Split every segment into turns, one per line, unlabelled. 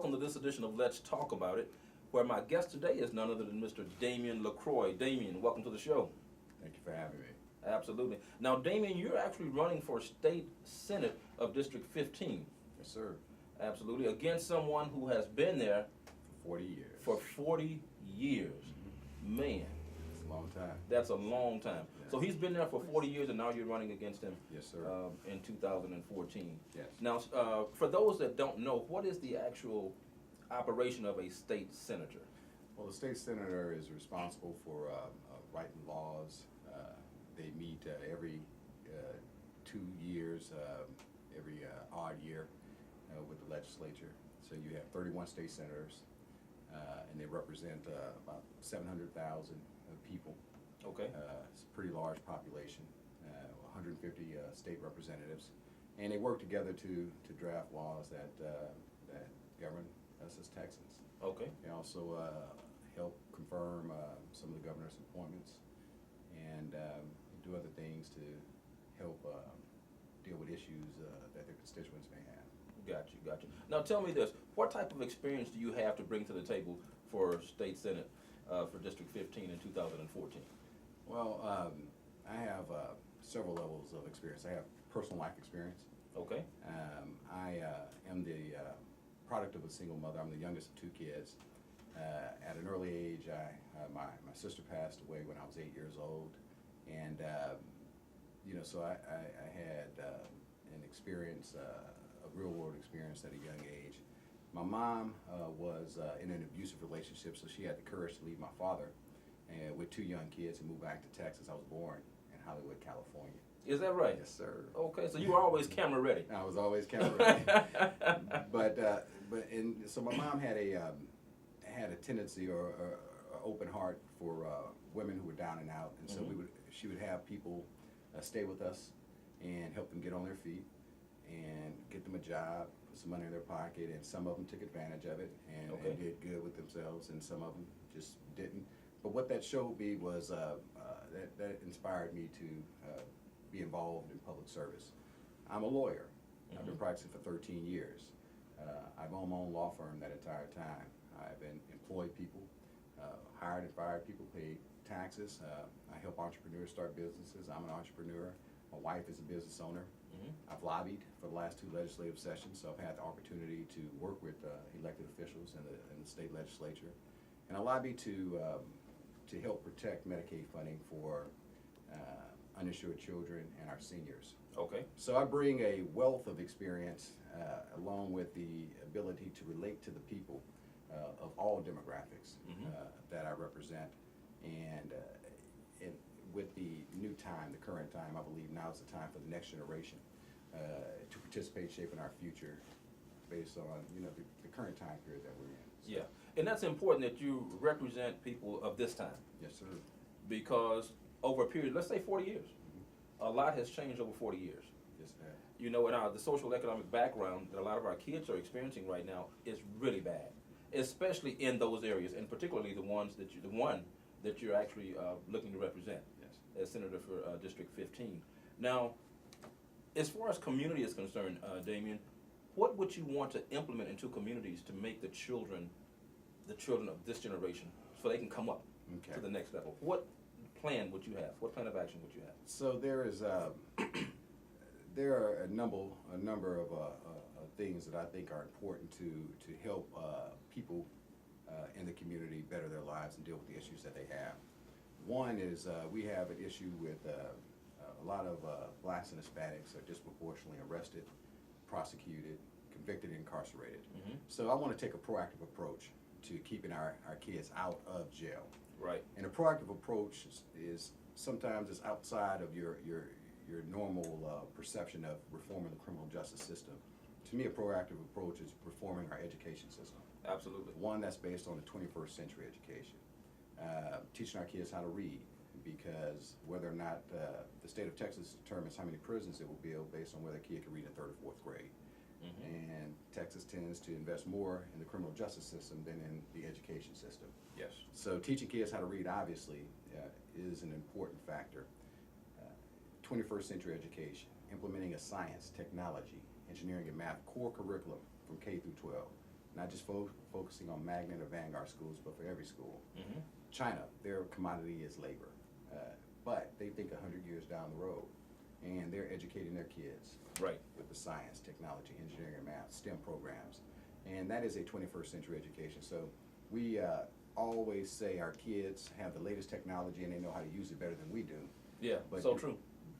welcome to this edition of Let's Talk About It, where my guest today is none other than Mr. Damian LaCroix. Damian, welcome to the show.
Thank you for having me.
Absolutely. Now, Damian, you're actually running for State Senate of District 15.
Yes, sir.
Absolutely. Against someone who has been there
For 40 years.
for 40 years. Man,
It's a long time.
that's a long time.
Yeah.
So he's been there for 40 years, and now you're running against him
Yes, sir.
in 2014.
Yes.
Now, for those that don't know, what is the actual operation of a state senator?
Well, the state senator is responsible for writing laws. They meet every 2 years, every odd year with the legislature. So you have 31 state senators, and they represent about 700,000 people.
Okay.
It's a pretty large population, 150 state representatives, and they work together to draft laws that govern us as Texans.
Okay.
They also help confirm some of the governor's appointments and do other things to help deal with issues that their constituents may have.
Got you. Now tell me this, what type of experience do you have to bring to the table for State Senate for District 15 in 2014?
Well, I have several levels of experience. I have personal life experience.
Okay.
I am the product of a single mother. I'm the youngest of 2 kids. At an early age, my sister passed away when I was 8 years old, and so I had an experience, a real world experience at a young age. My mom was in an abusive relationship, so she had the courage to leave my father with 2 young kids and move back to Texas. I was born in Hollywood, California.
Is that right?
Yes, sir.
Okay, so you were always camera ready.
I was always camera ready. So my mom had a tendency or open heart for women who were down and out, and so she would have people stay with us and help them get on their feet and get them a job, put some money in their pocket, and some of them took advantage of it and did good with themselves, and some of them just didn't. But what that showed me was that inspired me to be involved in public service. I'm a lawyer. I've been practicing for 13 years. I've owned my own law firm that entire time. I've been employed people, hired and fired people, paid taxes. I help entrepreneurs start businesses. I'm an entrepreneur. My wife is a business owner. I've lobbied for the last 2 legislative sessions, so I've had the opportunity to work with elected officials in the state legislature. And I lobby to help protect Medicaid funding for uninsured children and our seniors.
Okay.
So I bring a wealth of experience along with the ability to relate to the people of all demographics that I represent. And with the new time, the current time, I believe now is the time for the next generation to participate shaping our future based on the current time period that we're in. So,
Yeah, and that's important that you represent people of this time.
Yes, sir.
Because over a period, let's say 40 years, a lot has changed over 40 years.
Yes, sir.
In the social economic background that a lot of our kids are experiencing right now is really bad, especially in those areas, and particularly the one that you're actually looking to represent.
Yes.
As Senator for District 15. Now, as far as community is concerned, Damian, what would you want to implement into communities to make the children of this generation, so they can come up to the next level? What plan would you have? What plan of action would you have?
So there are a number of things that I think are important to help people in the community better their lives and deal with the issues that they have. One is we have an issue with a lot of blacks and Hispanics are disproportionately arrested, prosecuted, convicted, and incarcerated. So I want to take a proactive approach to keeping our kids out of jail.
Right.
And a proactive approach is sometimes it's outside of your normal perception of reforming the criminal justice system. To me, a proactive approach is reforming our education system.
Absolutely.
One that's based on the 21st century education. Teaching our kids how to read, because whether or not the state of Texas determines how many prisons it will build based on whether a kid can read in 3rd or 4th grade. And Texas tends to invest more in the criminal justice system than in the education system.
Yes.
So teaching kids how to read, obviously, is an important factor. 21st century education, implementing a science, technology, engineering, and math core curriculum from K through 12. not just focusing on magnet or Vanguard schools, but for every school.
Mm-hmm.
China, their commodity is labor, but they think 100 years down the road, and they're educating their kids
Right.
with the science, technology, engineering, and math, STEM programs, and that is a 21st century education. So we always say our kids have the latest technology and they know how to use it better than we do.
Yeah,
But
so true.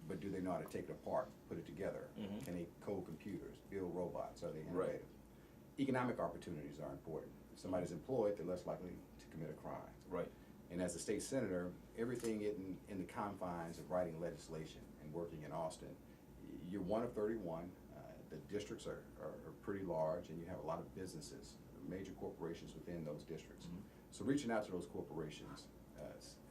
But do they know how to take it apart, put it together?
Mhm.
Can they code computers, build robots? Are they
Right.
innovative? Economic opportunities are important. If somebody's employed, they're less likely to commit a crime.
Right.
And as a state senator, everything in the confines of writing legislation and working in Austin, you're one of 31. The districts are pretty large, and you have a lot of businesses, major corporations within those districts.
Mhm.
So reaching out to those corporations,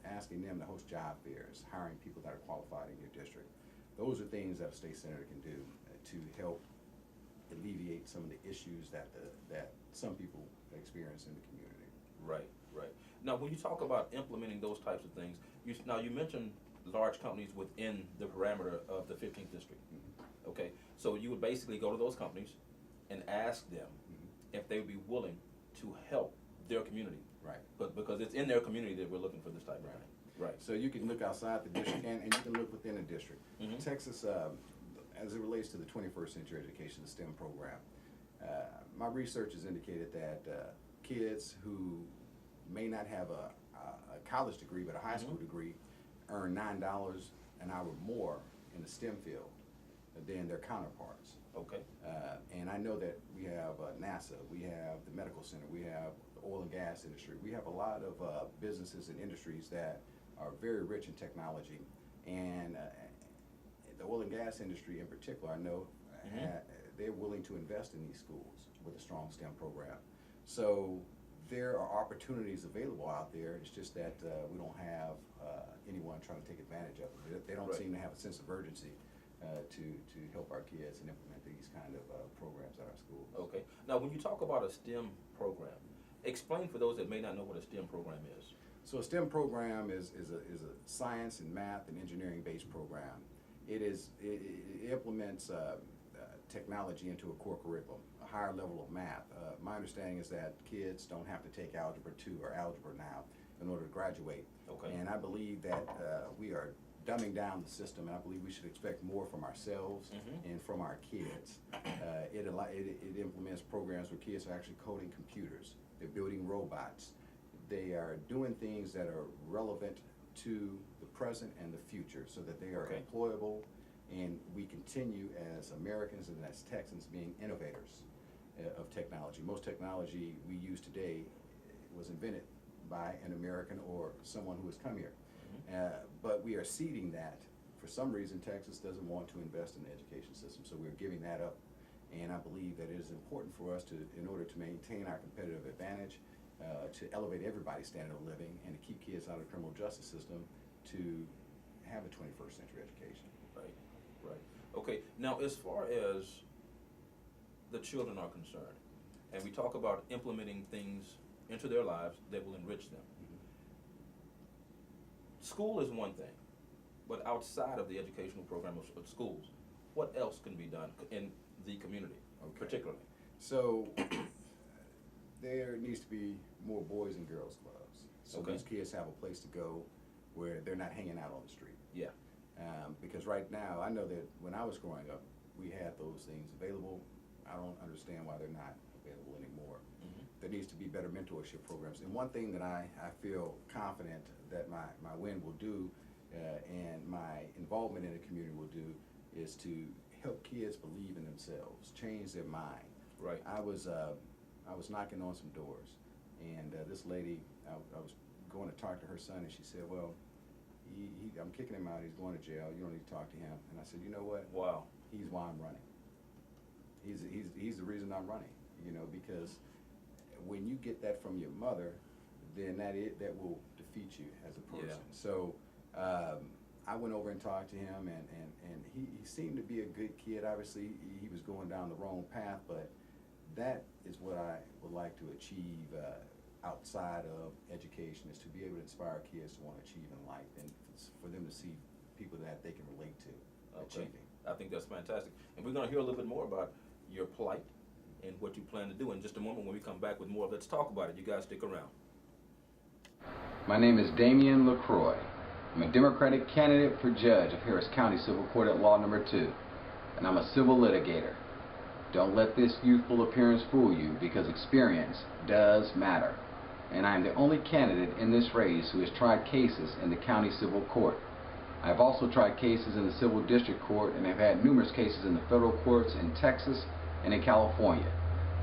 asking them to host job fairs, hiring people that are qualified in your district, those are things that a state senator can do to help alleviate some of the issues that some people experience in the community.
Right, right. Now, when you talk about implementing those types of things, you mentioned large companies within the parameter of the 15th district.
Mhm.
Okay, so you would basically go to those companies and ask them
Mhm.
if they would be willing to help their community.
Right.
But because it's in their community that we're looking for this type of thing. Right.
So you can look outside the district and you can look within the district.
Mhm.
Texas, as it relates to the 21st century education, the STEM program, my research has indicated that kids who may not have a college degree but a high school
Mhm.
degree earn $9 an hour more in the STEM field than their counterparts.
Okay.
And I know that we have NASA, we have the medical center, we have the oil and gas industry. We have a lot of businesses and industries that are very rich in technology. And the oil and gas industry in particular, I know
Mhm.
they're willing to invest in these schools with a strong STEM program. So there are opportunities available out there. It's just that we don't have anyone trying to take advantage of it. They don't
Right.
seem to have a sense of urgency to help our kids and implement these kind of programs at our schools.
Okay. Now, when you talk about a STEM program, explain for those that may not know what a STEM program is.
So a STEM program is a science and math and engineering based program. It implements technology into a core curriculum, a higher level of math. My understanding is that kids don't have to take Algebra 2 or Algebra now in order to graduate.
Okay.
And I believe that we are dumbing down the system, and I believe we should expect more from ourselves
Mhm.
and from our kids. It implements programs where kids are actually coding computers. They're building robots. They are doing things that are relevant to the present and the future so that they are
Okay.
employable, and we continue as Americans and as Texans being innovators of technology. Most technology we use today was invented by an American or someone who has come here. But we are ceding that. For some reason, Texas doesn't want to invest in the education system, so we're giving that up. And I believe that it is important for us to, in order to maintain our competitive advantage, to elevate everybody's standard of living and to keep kids out of the criminal justice system, to have a 21st century education.
Right, right. Okay, now as far as the children are concerned, and we talk about implementing things into their lives that will enrich them. School is one thing, but outside of the educational program of schools, what else can be done in the community,
Okay.
particularly?
So there needs to be more boys and girls clubs. So
Okay.
these kids have a place to go where they're not hanging out on the street.
Yeah.
Because right now, I know that when I was growing up, we had those things available. I don't understand why they're not available anymore.
Mhm.
There needs to be better mentorship programs. And one thing that I feel confident that my win will do and my involvement in the community will do is to help kids believe in themselves, change their mind.
Right.
I was knocking on some doors, and this lady, I was going to talk to her son, and she said, well, I'm kicking him out, he's going to jail, you don't need to talk to him. And I said, you know what?
Wow.
He's why I'm running. He's the reason I'm running, because when you get that from your mother, then that will defeat you as a person.
Yeah.
So I went over and talked to him, and he seemed to be a good kid. Obviously, he was going down the wrong path, but that is what I would like to achieve outside of education, is to be able to inspire kids to want to achieve in life and for them to see people that they can relate to
Okay.
achieving.
I think that's fantastic. And we're going to hear a little bit more about your plight and what you plan to do in just a moment when we come back with more. Let's talk about it. You guys stick around.
My name is Damian LaCroix. I'm a Democratic candidate for judge of Harris County Civil Court at Law Number 2, and I'm a civil litigator. Don't let this youthful appearance fool you, because experience does matter. And I am the only candidate in this race who has tried cases in the county civil court. I have also tried cases in the civil district court, and have had numerous cases in the federal courts in Texas and in California.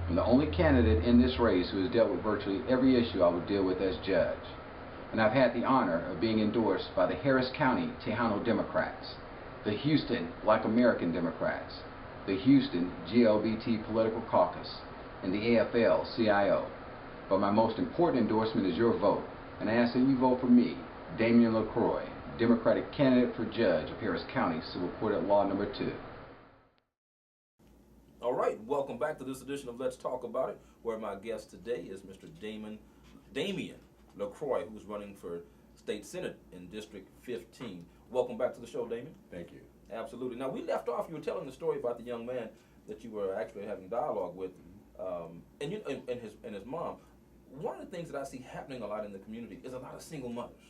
I'm the only candidate in this race who has dealt with virtually every issue I would deal with as judge. And I've had the honor of being endorsed by the Harris County Tejano Democrats, the Houston Black American Democrats, the Houston GLBT Political Caucus, and the AFL-CIO. But my most important endorsement is your vote, and I ask that you vote for me, Damian LaCroix, Democratic candidate for judge of Harris County Civil Court at Law Number 2.
All right, welcome back to this edition of Let's Talk About It, where my guest today is Mr. Damian LaCroix, who's running for State Senate in District 15. Welcome back to the show, Damian.
Thank you.
Absolutely. Now, we left off, you were telling the story about the young man that you were actually having dialogue with, and his mom. One of the things that I see happening a lot in the community is a lot of single mothers.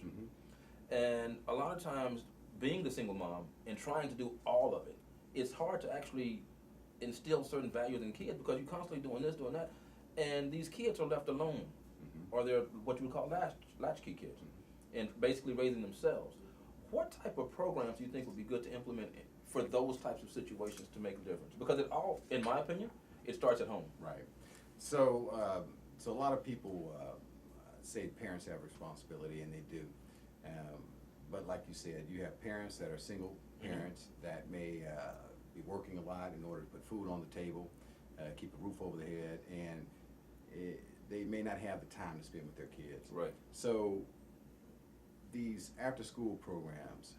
And a lot of times, being the single mom and trying to do all of it, it's hard to actually instill certain values in kids, because you're constantly doing this, doing that, and these kids are left alone, or they're what you would call latchkey kids, and basically raising themselves. What type of programs do you think would be good to implement for those types of situations to make a difference? Because it all, in my opinion, it starts at home.
Right. So, so a lot of people say parents have responsibility, and they do. But like you said, you have parents that are single parents that may be working a lot in order to put food on the table, keep a roof over their head, and they may not have the time to spend with their kids.
Right.
So these after-school programs,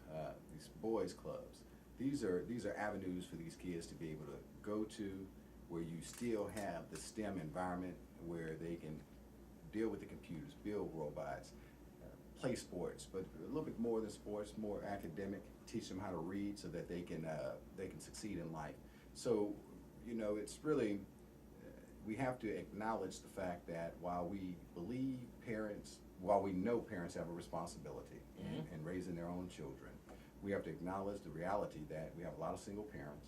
these boys clubs, these are avenues for these kids to be able to go to, where you still have the STEM environment, where they can deal with the computers, build robots, play sports, but a little bit more than sports, more academic. Teach them how to read so that they can succeed in life. So, you know, it's really we have to acknowledge the fact that while we know parents have a responsibility in raising their own children, we have to acknowledge the reality that we have a lot of single parents,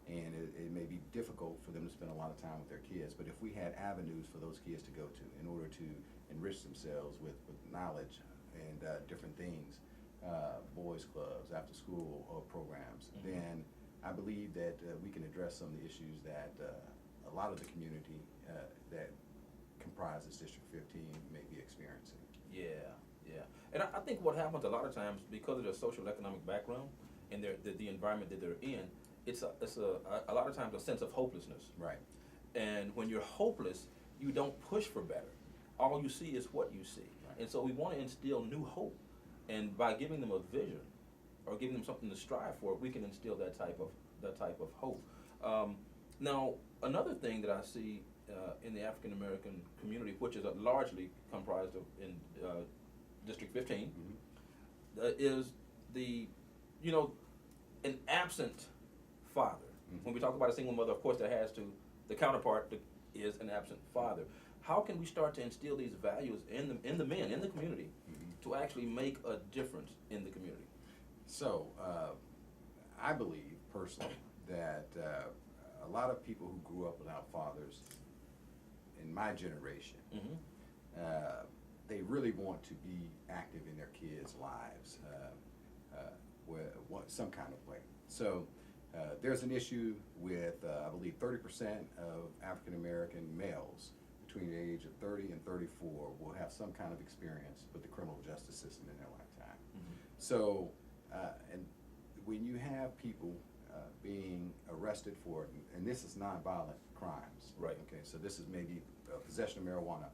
and it may be difficult for them to spend a lot of time with their kids. But if we had avenues for those kids to go to in order to enrich themselves with knowledge and different things, boys clubs, after school programs, then I believe that we can address some of the issues that a lot of the community that comprises District 15 may be experiencing.
Yeah, yeah. And I think what happens a lot of times, because of their social economic background and the environment that they're in, it's a lot of times a sense of hopelessness.
Right.
And when you're hopeless, you don't push for better. All you see is what you see.
Right.
And so we want to instill new hope. And by giving them a vision or giving them something to strive for, we can instill that type of hope. Now, another thing that I see in the African American community, which is largely comprised of in District 15, is an absent father. When we talk about a single mother, of course, the counterpart is an absent father. How can we start to instill these values in the men, in the community, to actually make a difference in the community?
So, I believe personally that a lot of people who grew up without fathers in my generation, they really want to be active in their kids' lives, some kind of way. So there's an issue with, I believe, 30% of African American males between the age of 30 and 34 will have some kind of experience with the criminal justice system in their lifetime. So, and when you have people being arrested for it, and this is nonviolent crimes,
right?
Okay, so this is maybe possession of marijuana,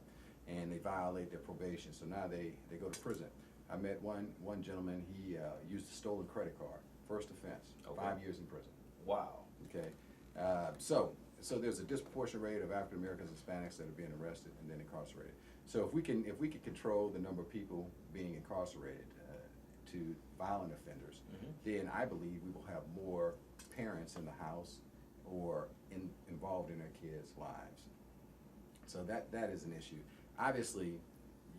and they violate their probation, so now they go to prison. I met one gentleman, he used a stolen credit card, first offense, 5 years in prison.
Wow.
Okay, so there's a disproportionate rate of African Americans and Hispanics that are being arrested and then incarcerated. So if we can control the number of people being incarcerated to violent offenders, then I believe we will have more parents in the house or involved in their kids' lives. So that is an issue. Obviously,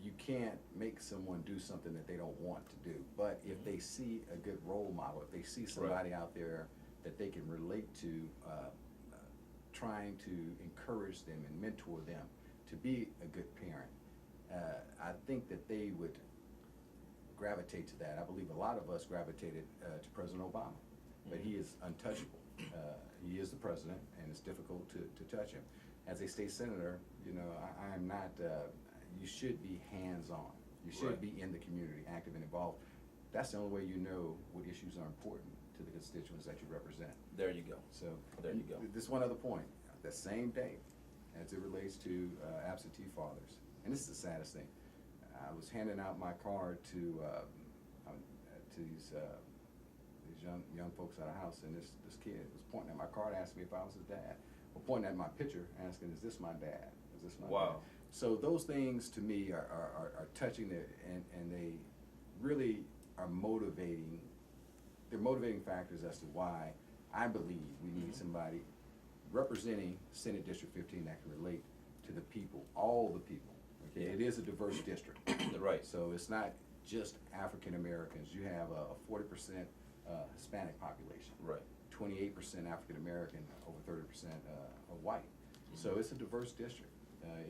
you can't make someone do something that they don't want to do, but if they see a good role model, if they see somebody out there that they can relate to, trying to encourage them and mentor them to be a good parent, I think that they would gravitate to that. I believe a lot of us gravitated to President Obama, but he is untouchable. He is the president, and it's difficult to touch him. As a state senator, you know, I'm not, you should be hands-on. You should be in the community, active and involved. That's the only way you know what issues are important to the constituents that you represent.
There you go.
So
there you go.
This one other point, the same day, as it relates to absentee fathers, and this is the saddest thing. I was handing out my card to these young folks at a house, and this kid was pointing at my card, asking me if I was his dad, or pointing at my picture, asking, "Is this my dad? Is this my dad?" So those things to me are touching, and they really are motivating. They're motivating factors as to why I believe we need somebody representing Senate District 15 that can relate to the people, all the people. Okay, it is a diverse district.
Right.
So it's not just African Americans. You have a 40% Hispanic population.
Right.
28% African American, over 30% are white. So it's a diverse district.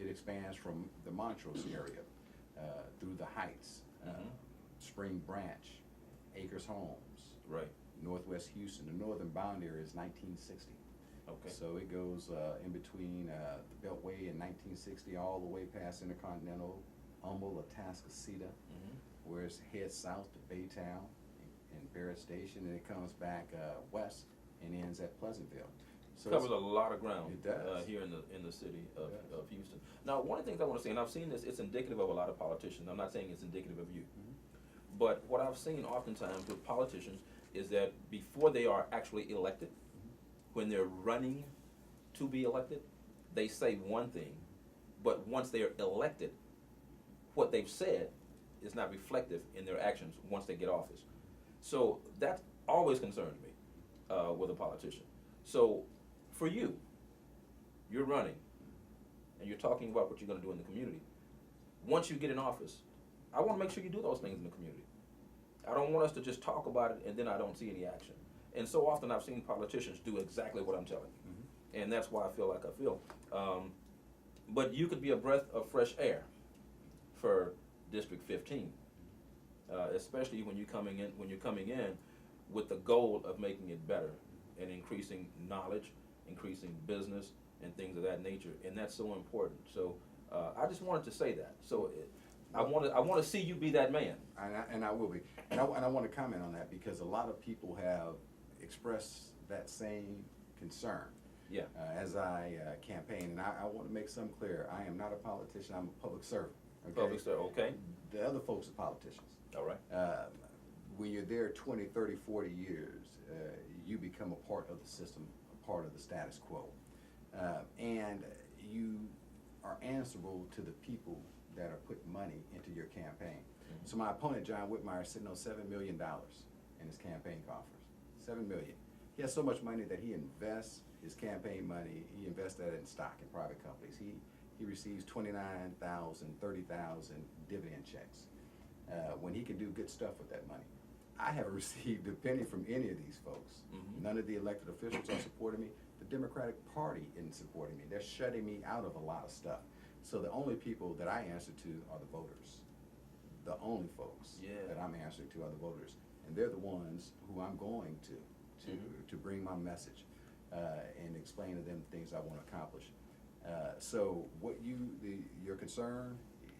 It expands from the Montrose area through the Heights, Spring Branch, Acres Homes,
right.
Northwest Houston. The northern boundary is 1960.
Okay.
So it goes in between the Beltway in 1960 all the way past Intercontinental, Humble, Atascocita, where it heads south to Baytown and Barrett Station, and it comes back west and ends at Pleasantville. So
covers a lot of ground.
It does.
Here in the city of Houston. Now, one of the things I want to say, and I've seen this, it's indicative of a lot of politicians. I'm not saying it's indicative of you. But what I've seen oftentimes with politicians is that before they are actually elected, when they're running to be elected, they say one thing, but once they're elected, what they've said is not reflective in their actions once they get office. So that always concerns me with a politician. So for you, you're running, and you're talking about what you're going to do in the community. Once you get in office, I want to make sure you do those things in the community. I don't want us to just talk about it and then I don't see any action. And so often I've seen politicians do exactly what I'm telling you. And that's why I feel like I feel. But you could be a breath of fresh air for District 15, especially when you're coming in with the goal of making it better and increasing knowledge, increasing business, and things of that nature. And that's so important. So I just wanted to say that. So I want to see you be that man.
And I will be. And I want to comment on that because a lot of people have expressed that same concern.
Yeah.
As I campaign, and I want to make something clear. I am not a politician. I'm a public servant. Okay?
Public servant, okay.
The other folks are politicians.
All right.
When you're there 20, 30, 40 years, you become a part of the system, a part of the status quo. And you are answerable to the people that are putting money into your campaign. So my opponent, John Whitmire, is sitting on $7 million in his campaign coffers. $7 million. He has so much money that he invests his campaign money, he invests that in stock in private companies. He receives $29,000, $30,000 dividend checks when he can do good stuff with that money. I haven't received a penny from any of these folks. None of the elected officials are supporting me. The Democratic Party isn't supporting me. They're shutting me out of a lot of stuff. So the only people that I answer to are the voters. The only folks that I'm answering to are the voters. And they're the ones who I'm going to bring my message and explain to them things I want to accomplish. So what your concern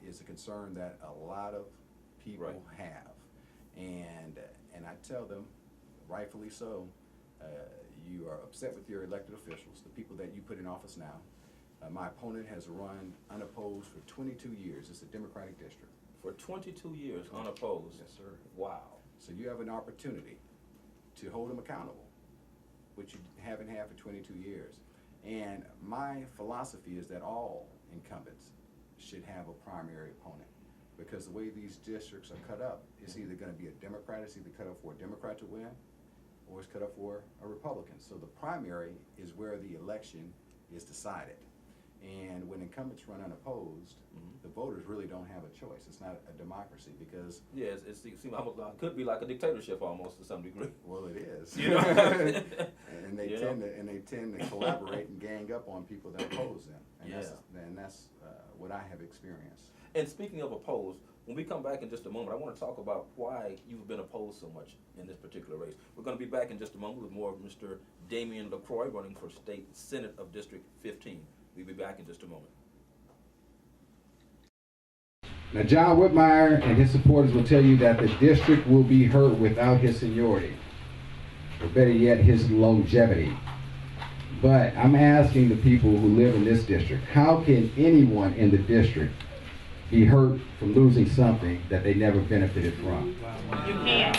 is a concern that a lot of people have. And I tell them, rightfully so, you are upset with your elected officials, the people that you put in office now. My opponent has run unopposed for 22 years. It's a Democratic district.
For 22 years, unopposed?
Yes, sir.
Wow.
So you have an opportunity to hold him accountable, which you haven't had for 22 years. And my philosophy is that all incumbents should have a primary opponent, because the way these districts are cut up, it's either going to be a Democrat, it's either cut up for a Democrat to win or is cut up for a Republican. So the primary is where the election is decided. And when incumbents run unopposed, the voters really don't have a choice. It's not a democracy because
Yeah, it seems almost like, could be like a dictatorship almost to some degree.
well, it is.
You know?
and they tend to collaborate and gang up on people that oppose them. And that's what I have experienced.
And speaking of opposed, when we come back in just a moment, I want to talk about why you've been opposed so much in this particular race. We're going to be back in just a moment with more of Mr. Damian LaCroix running for State Senate of District 15. We'll be back in just a moment.
Now, John Whitmire and his supporters will tell you that the district will be hurt without his seniority, or better yet, his longevity. But I'm asking the people who live in this district, how can anyone in the district be hurt from losing something that they never benefited from?
You can't.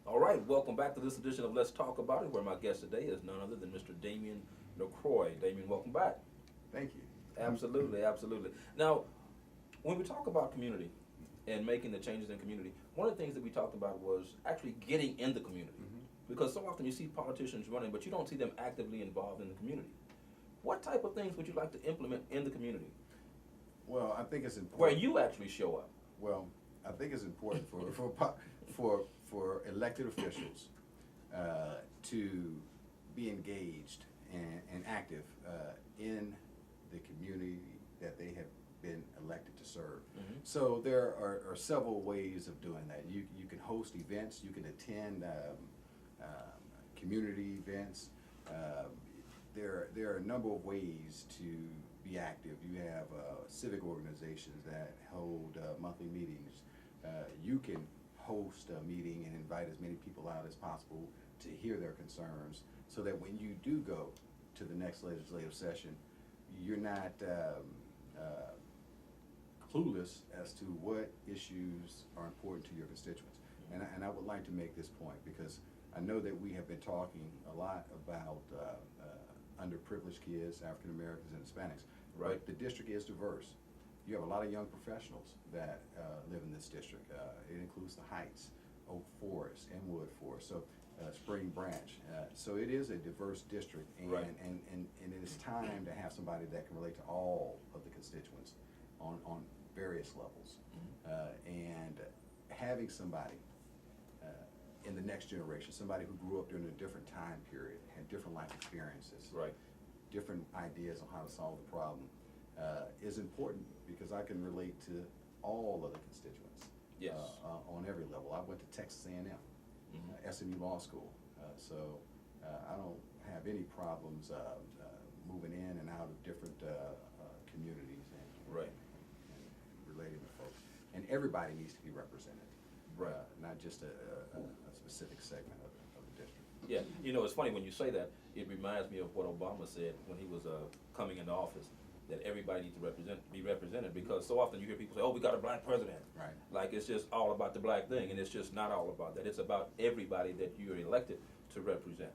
All right, welcome back to this edition of Let's Talk About It, where my guest today is none other than Mr. Damian LaCroix. Damian, welcome back.
Thank you.
Absolutely, absolutely. Now, when we talk about community and making the changes in community, one of the things that we talked about was actually getting in the community. Because so often you see politicians running, but you don't see them actively involved in the community. What type of things would you like to implement in the community
Well, I think it's important.
where you actually show up?
Well, I think it's important for elected officials to be engaged and active in the community that they have been elected to serve. So there are several ways of doing that. You can host events, you can attend community events. There are a number of ways to be active. You have civic organizations that hold monthly meetings. You can host a meeting and invite as many people out as possible to hear their concerns, so that when you do go to the next legislative session, you're not clueless as to what issues are important to your constituents. And I would like to make this point because I know that we have been talking a lot about underprivileged kids, African Americans, and Hispanics.
Right.
But the district is diverse. You have a lot of young professionals that live in this district. It includes the Heights, Oak Forest, and Wood Forest, so Spring Branch. So it is a diverse district, and,
right.
and it is time to have somebody that can relate to all of the constituents on various levels. And having somebody in the next generation, somebody who grew up during a different time period, had different life experiences,
Right.
different ideas on how to solve the problem, is important because I can relate to all of the constituents.
Yes.
On every level. I went to Texas A&M, SMU Law School, so I don't have any problems moving in and out of different communities and relating to folks. And everybody needs to be represented.
Right.
Not just a specific segment of the district.
Yeah, you know, it's funny when you say that, it reminds me of what Obama said when he was coming into office, that everybody needs to be represented, because so often you hear people say, oh, we got a black president.
Right.
Like it's just all about the black thing, and it's just not all about that. It's about everybody that you're elected to represent.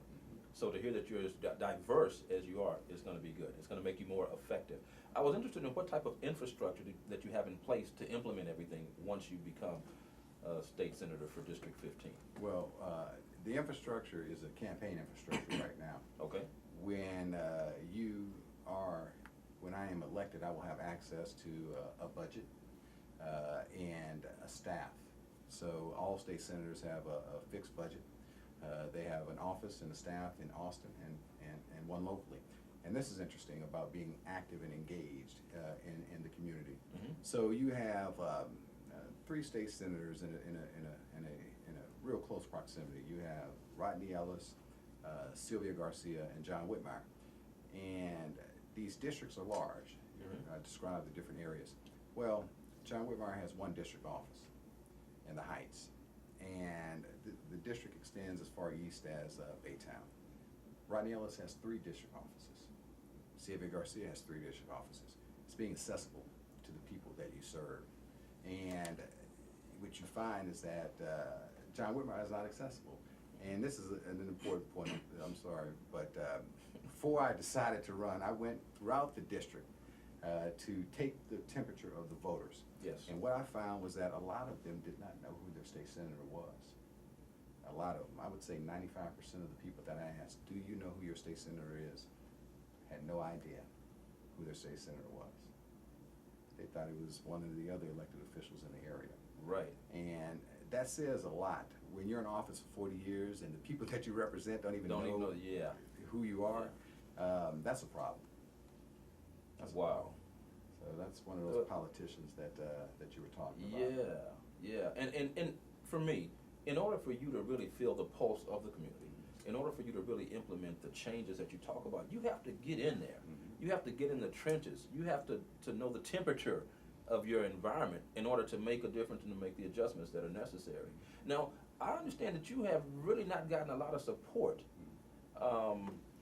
So to hear that you're as diverse as you are is going to be good. It's going to make you more effective. I was interested in what type of infrastructure that you have in place to implement everything once you become state senator for District 15.
Well, the infrastructure is a campaign infrastructure right now.
Okay.
When when I am elected, I will have access to a budget and a staff. So all state senators have a fixed budget. They have an office and a staff in Austin and one locally. And this is interesting about being active and engaged in the community. So you have 3 state senators in a real close proximity. You have Rodney Ellis, Sylvia Garcia, and John Whitmire. And these districts are large. I described the different areas. Well, John Whitmire has 1 district office in the Heights. And the district extends as far east as Baytown. Rodney Ellis has 3 district offices. Sylvia Garcia has 3 district offices. It's being accessible to the people that you serve. And what you find is that John Whitmire is not accessible. And this is an important point, I'm sorry, but before I decided to run, I went throughout the district to take the temperature of the voters.
Yes.
And what I found was that a lot of them did not know who their state senator was. lot of them. I would say 95% of the people that I asked, do you know who your state senator is, had no idea who their state senator was. They thought it was one of the other elected officials in the area.
Right.
And that says a lot. When you're in office for 40 years and the people that you represent don't even know
Yeah.
who you are, that's a problem. That's a
Wow.
problem. So that's one of those politicians that you were talking about.
Yeah. And for me, in order for you to really feel the pulse of the community, in order for you to really implement the changes that you talk about, you have to get in there.
Mhm.
You have to get in the trenches. You have to know the temperature of your environment in order to make a difference and to make the adjustments that are necessary. Now, I understand that you have really not gotten a lot of support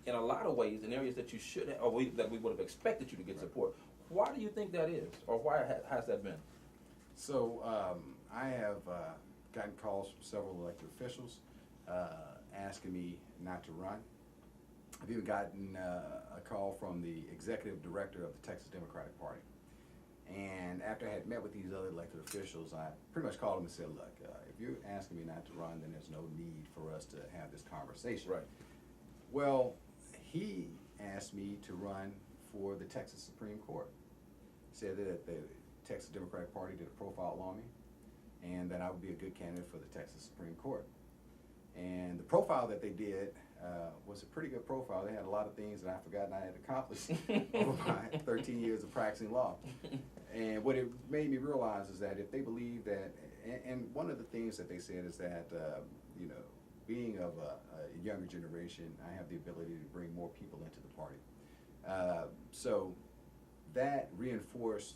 in a lot of ways in areas that you should have, or that we would have expected you to get support. Why do you think that is, or why has that been?
So I have gotten calls from several elected officials asking me not to run. I've even gotten a call from the executive director of the Texas Democratic Party. And after I had met with these other elected officials, I pretty much called them and said, look, if you're asking me not to run, then there's no need for us to have this conversation.
Right.
Well, he asked me to run for the Texas Supreme Court. Said that the Texas Democratic Party did a profile on me, and that I would be a good candidate for the Texas Supreme Court. And the profile that they did was a pretty good profile. They had a lot of things that I forgotten I had accomplished over my 13 years of practicing law. And what it made me realize is that if they believe that, and one of the things that they said is that, you know, being of a younger generation, I have the ability to bring more people into the party. So that reinforced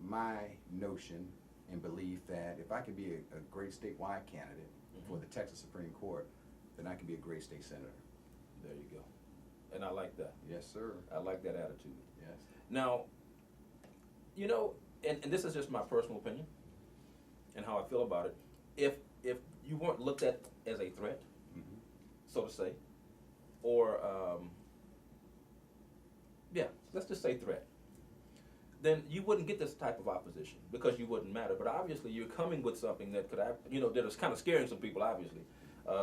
my notion and belief that if I could be a great statewide candidate for the Texas Supreme Court, then I can be a great state senator.
There you go. And I like that.
Yes, sir.
I like that attitude.
Yes.
Now, you know, and this is just my personal opinion and how I feel about it. If you weren't looked at as a threat, so to say, or let's just say threat, then you wouldn't get this type of opposition because you wouldn't matter. But obviously, you're coming with something that could, that is kind of scaring some people, obviously,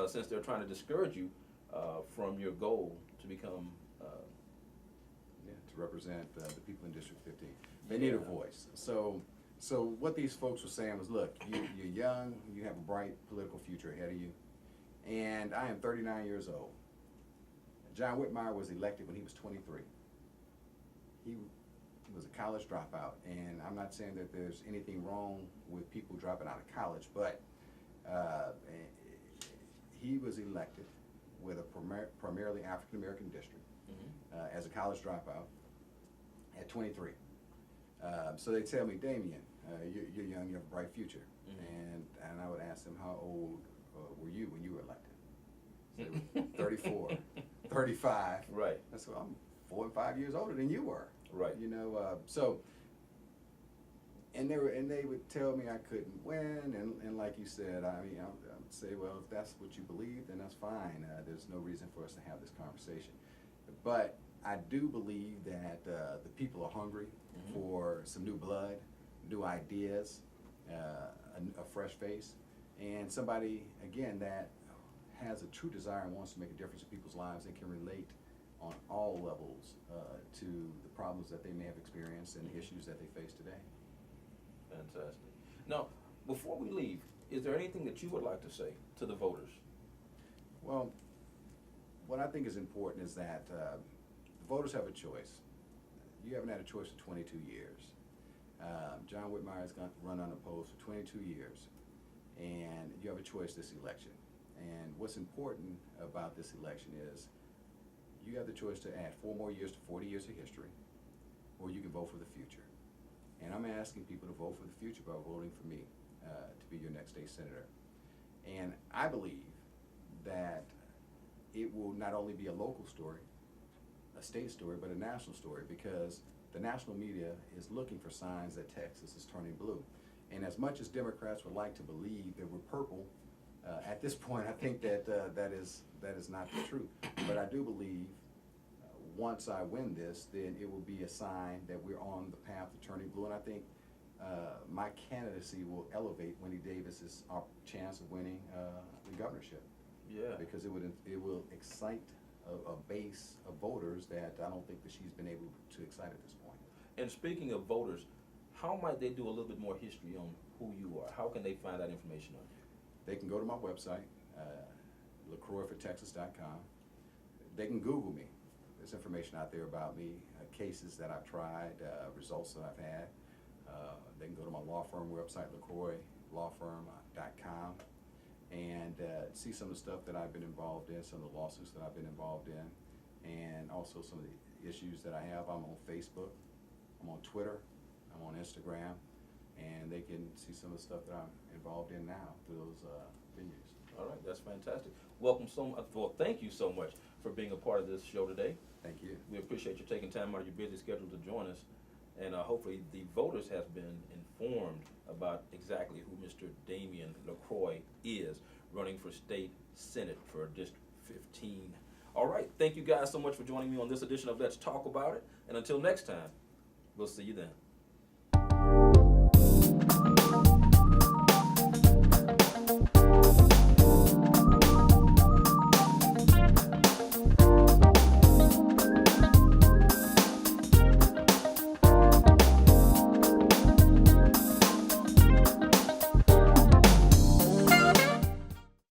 since they're trying to discourage you from your goal to become.
To represent the people in District 15. They need a voice. So what these folks were saying was, look, you're young, you have a bright political future ahead of you, and I am 39 years old. John Whitmire was elected when he was 23. He was a college dropout, and I'm not saying that there's anything wrong with people dropping out of college, but he was elected with a primarily African-American district as a college dropout at 23. So they tell me, Damian, you're young, you have a bright future. And I would ask them, how old were you when you were elected? So 34, 35.
Right.
I said, well, I'm 4 and 5 years older than you were.
Right.
You know, and they would tell me I couldn't win, and like you said, I mean, I would say, well, if that's what you believe, then that's fine. There's no reason for us to have this conversation. But I do believe that the people are hungry for some new blood, new ideas, a fresh face, and somebody, again, that has a true desire and wants to make a difference in people's lives and can relate on all levels to the problems that they may have experienced and the issues that they face today.
Fantastic. Now, before we leave, is there anything that you would like to say to the voters?
Well, what I think is important is that the voters have a choice. You haven't had a choice for 22 years. John Whitmire has run unopposed for 22 years, and you have a choice this election. And what's important about this election is you have the choice to add 4 more years to 40 years of history, or you can vote for the future. And I'm asking people to vote for the future by voting for me to be your next state senator. And I believe that it will not only be a local story, a state story, but a national story, because the national media is looking for signs that Texas is turning blue. And as much as Democrats would like to believe that we're purple, at this point, I think that that is not the truth. But I do believe once I win this, then it will be a sign that we're on the path to turning blue. And I think my candidacy will elevate Wendy Davis's chance of winning the governorship.
Yeah.
Because it will excite a base of voters that I don't think that she's been able to excite at this point.
And speaking of voters, how might they do a little bit more history on who you are? How can they find that information on you?
They can go to my website, LaCroixforTexas.com. They can Google me. There's information out there about me, cases that I've tried, results that I've had. They can go to my law firm website, LaCroixLawFirm.com, and see some of the stuff that I've been involved in, some of the lawsuits that I've been involved in, and also some of the issues that I have. I'm on Facebook, I'm on Twitter, I'm on Instagram, and they can see some of the stuff that I'm involved in now through those venues.
All right, that's fantastic. Welcome so much. Well, thank you so much for being a part of this show today.
Thank you.
We appreciate you taking time out of your busy schedule to join us. And hopefully the voters have been informed about exactly who Mr. Damian LaCroix is, running for state senate for District 15. All right, thank you guys so much for joining me on this edition of Let's Talk About It. And until next time, we'll see you then.